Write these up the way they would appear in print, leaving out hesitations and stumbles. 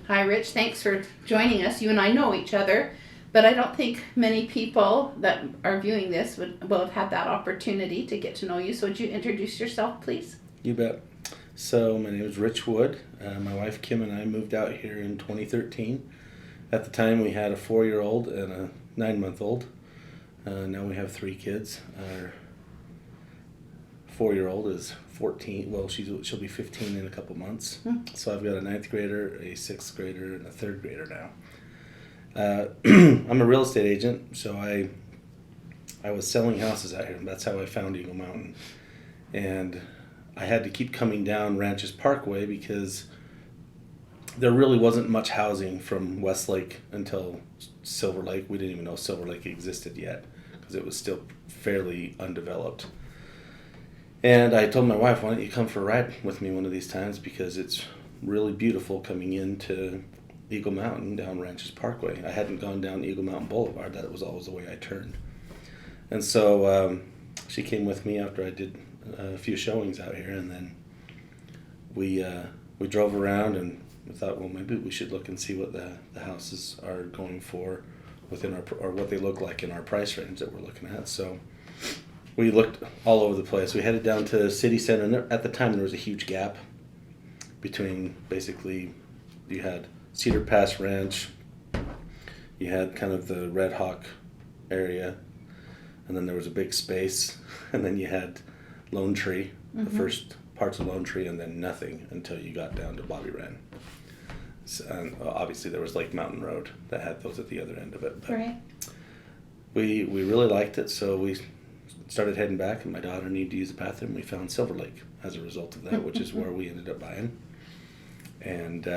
Hi, Rich. Thanks for joining us. You and I know each other, but I don't think many people that are viewing this will have had that opportunity to get to know you. So would you introduce yourself, please? You bet. So my name is Rich Wood. My wife Kim and I moved out here in 2013. At the time, we had a 4-year-old and a 9-month-old. Now we have 3 kids. Our 4-year-old is 14. Well, she'll be 15 in a couple months. So I've got a 9th grader, a 6th grader, and a 3rd grader now. I'm a real estate agent, so I was selling houses out here. That's how I found Eagle Mountain, and I had to keep coming down Ranches Parkway because there really wasn't much housing from Westlake until Silver Lake. We didn't even know Silver Lake existed yet because it was still fairly undeveloped. And I told my wife, why don't you come for a ride with me one of these times, because it's really beautiful coming into Eagle Mountain down Ranches Parkway. I hadn't gone down Eagle Mountain Boulevard. That was always the way I turned. And so she came with me after I did a few showings out here, and then we drove around, and we thought, well, maybe we should look and see what the houses are going for within or what they look like in our price range that we're looking at. So we looked all over the place. We headed down to City Center, and at the time there was a huge gap between, basically, you had Cedar Pass Ranch, you had kind of the Red Hawk area, and then there was a big space, and then you had Lone Tree, the first parts of Lone Tree, and then nothing until you got down to Bobby Wren. So, and obviously there was Lake Mountain Road that had those at the other end of it. But Right. we really liked it, so we started heading back, and my daughter needed to use the bathroom. We found Silver Lake as a result of that, which is where we ended up buying. And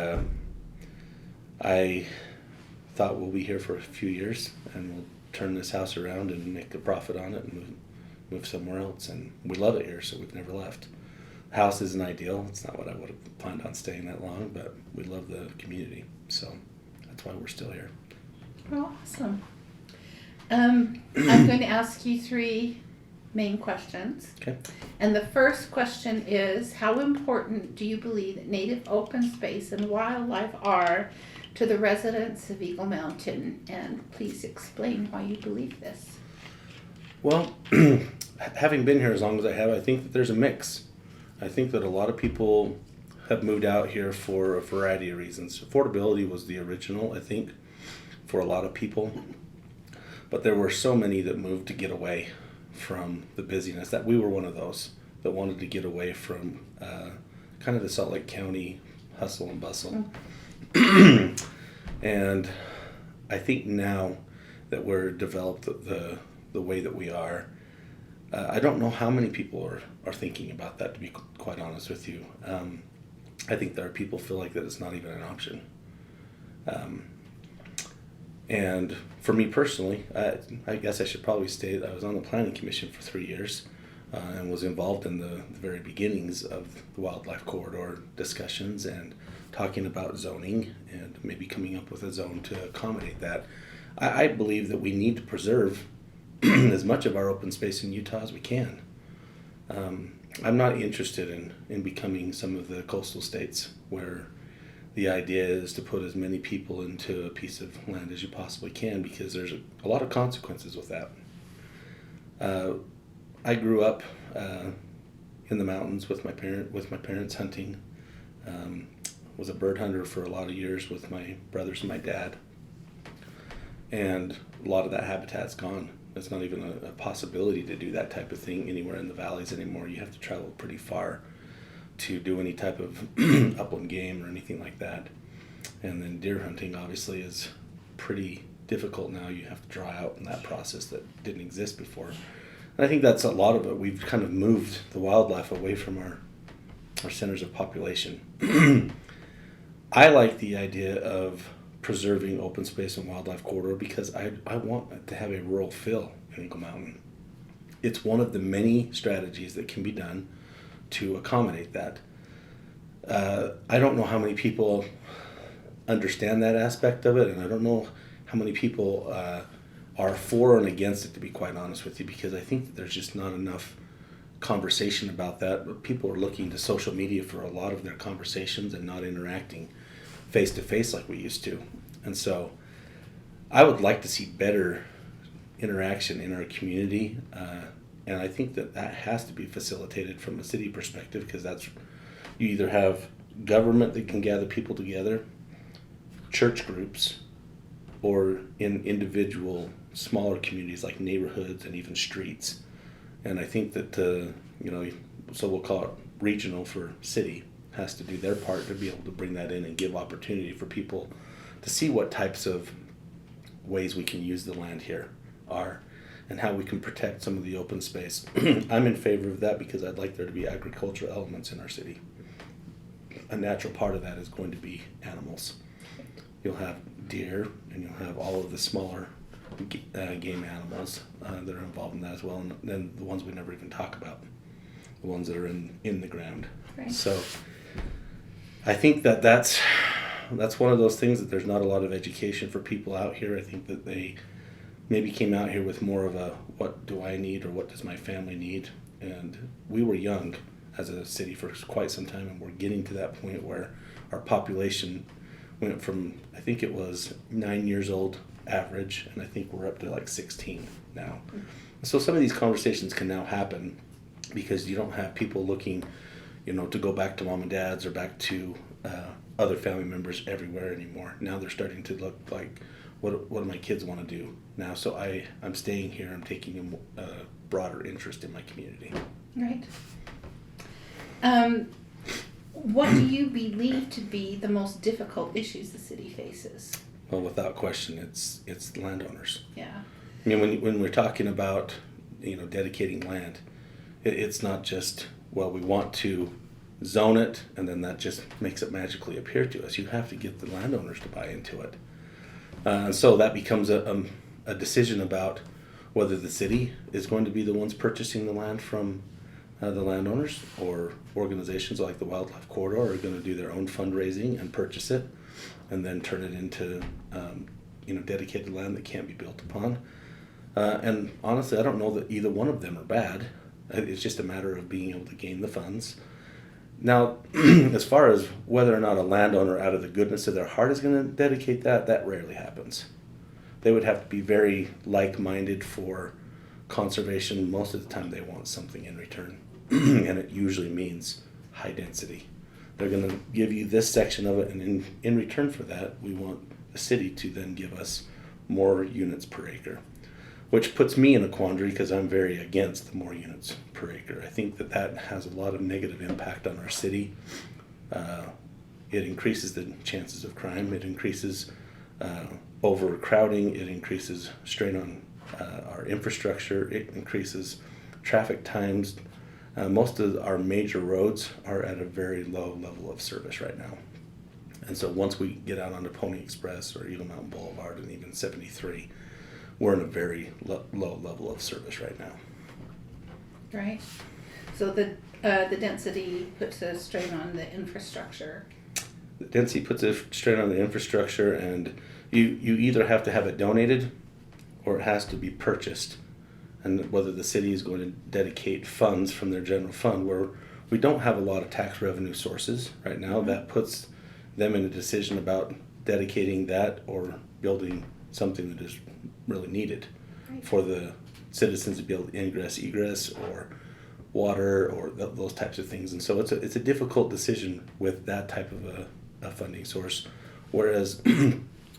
I thought we'll be here for a few years, and we'll turn this house around and make a profit on it and move somewhere else. And we love it here, so we've never left. The house isn't ideal. It's not what I would have planned on staying that long, but we love the community, so that's why we're still here. Oh, awesome. I'm going to ask you 3 main questions. Okay. And the first question is, how important do you believe that native open space and wildlife are to the residents of Eagle Mountain? And please explain why you believe this. Well, having been here as long as I have, I think that there's a mix. I think that a lot of people have moved out here for a variety of reasons. Affordability was the original, I think, for a lot of people. But there were so many that moved to get away from the busyness, that we were one of those that wanted to get away from kind of the Salt Lake County hustle and bustle. And I think now that we're developed the way that we are, I don't know how many people are thinking about that, to be quite honest with you. I think there are people feel like that it's not even an option. And for me personally, I guess I should probably state I was on the Planning Commission for 3 years and was involved in the very beginnings of the Wildlife Corridor discussions and talking about zoning and maybe coming up with a zone to accommodate that. I believe that we need to preserve as much of our open space in Utah as we can. I'm not interested in becoming some of the coastal states where the idea is to put as many people into a piece of land as you possibly can, because there's a lot of consequences with that. I grew up in the mountains with my parents hunting. Was a bird hunter for a lot of years with my brothers and my dad, and a lot of that habitat's gone. There's not even a possibility to do that type of thing anywhere in the valleys anymore. You have to travel pretty far to do any type of upland game or anything like that. And then deer hunting obviously is pretty difficult now. You have to draw out in that process that didn't exist before. And I think that's a lot of it. We've kind of moved the wildlife away from our centers of population. I like the idea of preserving open space and wildlife corridor because I want to have a rural feel in Eagle Mountain. It's one of the many strategies that can be done to accommodate that. I don't know how many people understand that aspect of it, and I don't know how many people are for and against it, to be quite honest with you, because I think that there's just not enough conversation about that. But people are looking to social media for a lot of their conversations and not interacting face to face like we used to. And so I would like to see better interaction in our community. And I think that has to be facilitated from a city perspective, because you either have government that can gather people together, church groups, or in individual smaller communities like neighborhoods and even streets. And I think that, so we'll call it regional for city, has to do their part to be able to bring that in and give opportunity for people to see what types of ways we can use the land here are and how we can protect some of the open space. I'm in favor of that because I'd like there to be agricultural elements in our city. A natural part of that is going to be animals. You'll have deer and you'll have all of the smaller game animals that are involved in that as well, and then the ones we never even talk about, the ones that are in the ground. Right. So I think that's one of those things that there's not a lot of education for people out here. I think that they maybe came out here with more of a what do I need or what does my family need, and we were young as a city for quite some time, and we're getting to that point where our population went from, I think it was 9 years old average, and I think we're up to like 16 now. So some of these conversations can now happen because you don't have people looking, to go back to mom and dad's or back to other family members everywhere anymore. Now they're starting to look like, what do my kids want to do now? So I'm staying here. I'm taking a broader interest in my community. Right. What do you believe to be the most difficult issues the city faces? Well, without question, it's landowners. Yeah. I mean, when we're talking about, dedicating land, it's not just, well, we want to zone it and then that just makes it magically appear to us. You have to get the landowners to buy into it. And so that becomes a decision about whether the city is going to be the ones purchasing the land from the landowners, or organizations like the Wildlife Corridor are going to do their own fundraising and purchase it and then turn it into dedicated land that can't be built upon. And honestly, I don't know that either one of them are bad. It's just a matter of being able to gain the funds. Now, as far as whether or not a landowner out of the goodness of their heart is going to dedicate that rarely happens. They would have to be very like-minded for conservation. Most of the time they want something in return, and it usually means high density. They're going to give you this section of it, and in return for that, we want the city to then give us more units per acre, which puts me in a quandary because I'm very against the more units per acre. I think that has a lot of negative impact on our city. It increases the chances of crime. It increases overcrowding. It increases strain on our infrastructure. It increases traffic times. Most of our major roads are at a very low level of service right now. And so once we get out onto Pony Express or Eagle Mountain Boulevard and even 73, we're in a very low level of service right now. Right. So the density puts a strain on the infrastructure. The density puts a strain on the infrastructure, and you either have to have it donated or it has to be purchased. And whether the city is going to dedicate funds from their general fund, where we don't have a lot of tax revenue sources right now, mm-hmm. that puts them in a decision about dedicating that or building something that is really needed right. for the citizens to build ingress, egress, or water, or those types of things. And so it's a difficult decision with that type of a funding source. Whereas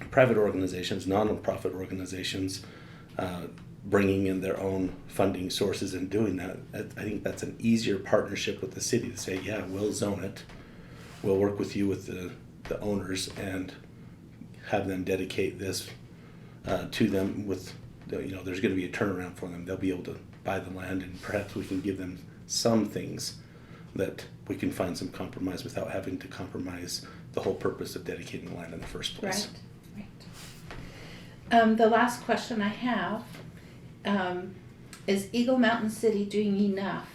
private organizations, non-profit organizations, bringing in their own funding sources and doing that, I think that's an easier partnership with the city to say, yeah, we'll zone it. We'll work with you with the owners and have them dedicate this to them with, there's going to be a turnaround for them. They'll be able to buy the land, and perhaps we can give them some things that we can find some compromise without having to compromise the whole purpose of dedicating the land in the first place. Right. The last question I have is Eagle Mountain City doing enough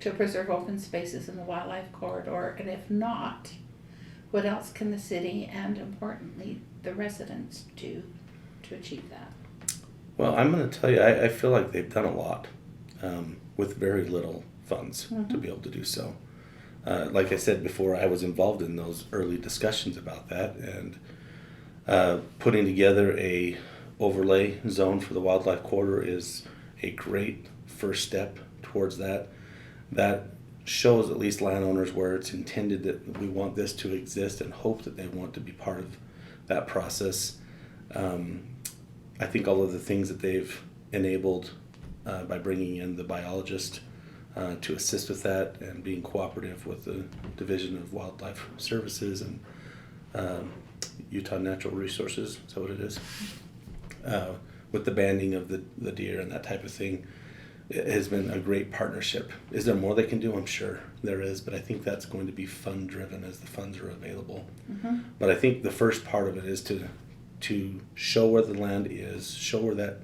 to preserve open spaces in the Wildlife Corridor? And if not, what else can the city and, importantly, the residents do to achieve that? Well, I'm going to tell you, I feel like they've done a lot with very little funds mm-hmm. to be able to do so. like I said before, I was involved in those early discussions about that, and putting together a overlay zone for the wildlife corridor is a great first step towards that. That shows at least landowners where it's intended that we want this to exist and hope that they want to be part of that process. I think all of the things that they've enabled by bringing in the biologist to assist with that and being cooperative with the Division of Wildlife Services and Utah Natural Resources, is that what it is? With the banding of the deer and that type of thing, it has been a great partnership. Is there more they can do? I'm sure there is, but I think that's going to be fund driven as the funds are available. Mm-hmm. But I think the first part of it is to show where the land is, show where that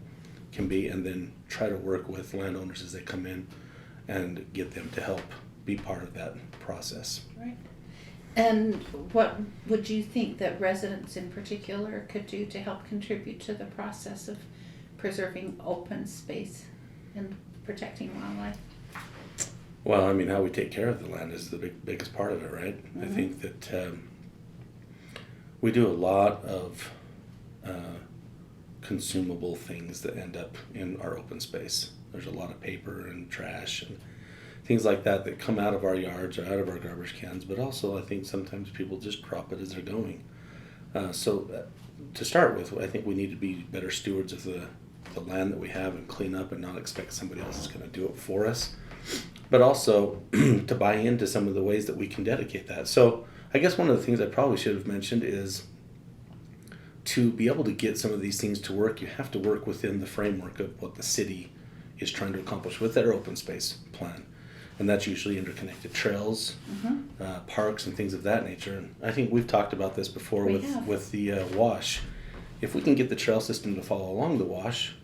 can be, and then try to work with landowners as they come in and get them to help be part of that process. Right. And what would you think that residents in particular could do to help contribute to the process of preserving open space and protecting wildlife? Well, I mean, how we take care of the land is the biggest part of it, right? Mm-hmm. I think that we do a lot of consumable things that end up in our open space. There's a lot of paper and trash and things like that that come out of our yards or out of our garbage cans, but also I think sometimes people just drop it as they're going. So to start with, I think we need to be better stewards of the land that we have and clean up and not expect somebody else is going to do it for us. But also to buy into some of the ways that we can dedicate that. So I guess one of the things I probably should have mentioned is to be able to get some of these things to work, you have to work within the framework of what the city is trying to accomplish with their open space plan. And that's usually interconnected trails, mm-hmm. Parks, and things of that nature. And I think we've talked about this before with the wash. If we can get the trail system to follow along the wash,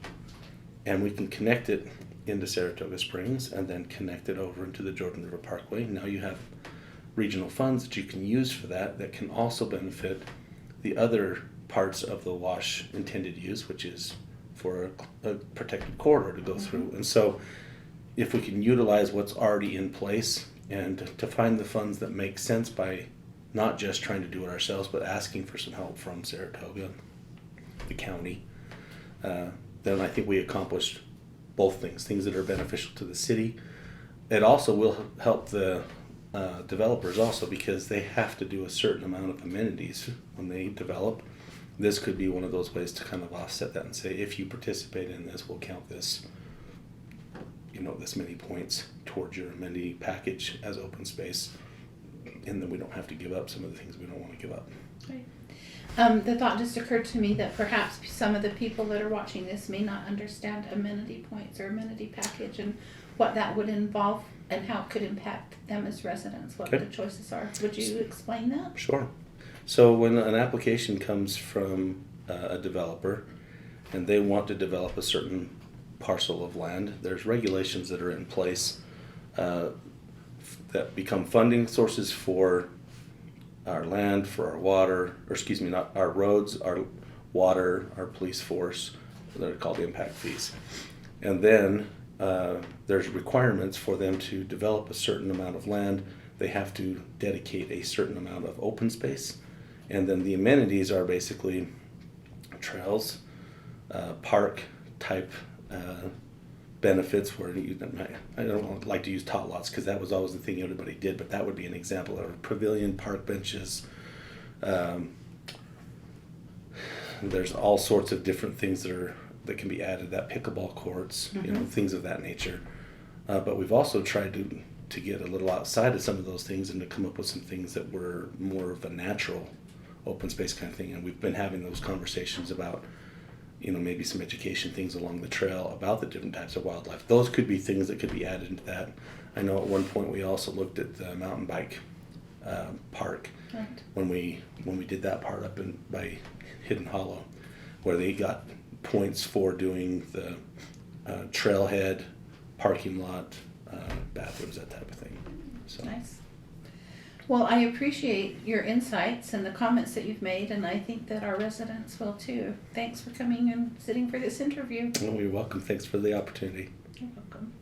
and we can connect it into Saratoga Springs and then connect it over into the Jordan River Parkway, now you have regional funds that you can use for that can also benefit the other parts of the wash intended use, which is for a protected corridor to go mm-hmm. through. And so if we can utilize what's already in place and to find the funds that make sense by not just trying to do it ourselves, but asking for some help from Saratoga, the county, then I think we accomplished both things that are beneficial to the city. It also will help the developers also, because they have to do a certain amount of amenities when they develop. This could be one of those ways to kind of offset that and say, if you participate in this, we'll count this, this many points towards your amenity package as open space, and then we don't have to give up some of the things we don't want to give up. Right. The thought just occurred to me that perhaps some of the people that are watching this may not understand amenity points or amenity package and what that would involve and how it could impact them as residents, what the choices are. Would you explain that? Sure. So when an application comes from a developer and they want to develop a certain parcel of land, there's regulations that are in place that become funding sources for our land, for our water, not our roads, our water, our police force. They're called impact fees. And then there's requirements for them to develop a certain amount of land. They have to dedicate a certain amount of open space. And then the amenities are basically trails, park type benefits where I don't like to use tot lots because that was always the thing everybody did, but that would be an example of a pavilion, park benches. There's all sorts of different things that can be added, that pickleball courts, mm-hmm. Things of that nature. But we've also tried to get a little outside of some of those things and to come up with some things that were more of a natural open space kind of thing. And we've been having those conversations about maybe some education things along the trail about the different types of wildlife. Those could be things that could be added into that. I know at one point we also looked at the mountain bike park, right, when we did that part up by Hidden Hollow, where they got points for doing the trailhead, parking lot, bathrooms, that type of thing. So. Nice. Well, I appreciate your insights and the comments that you've made, and I think that our residents will too. Thanks for coming and sitting for this interview. Well, you're welcome. Thanks for the opportunity. You're welcome.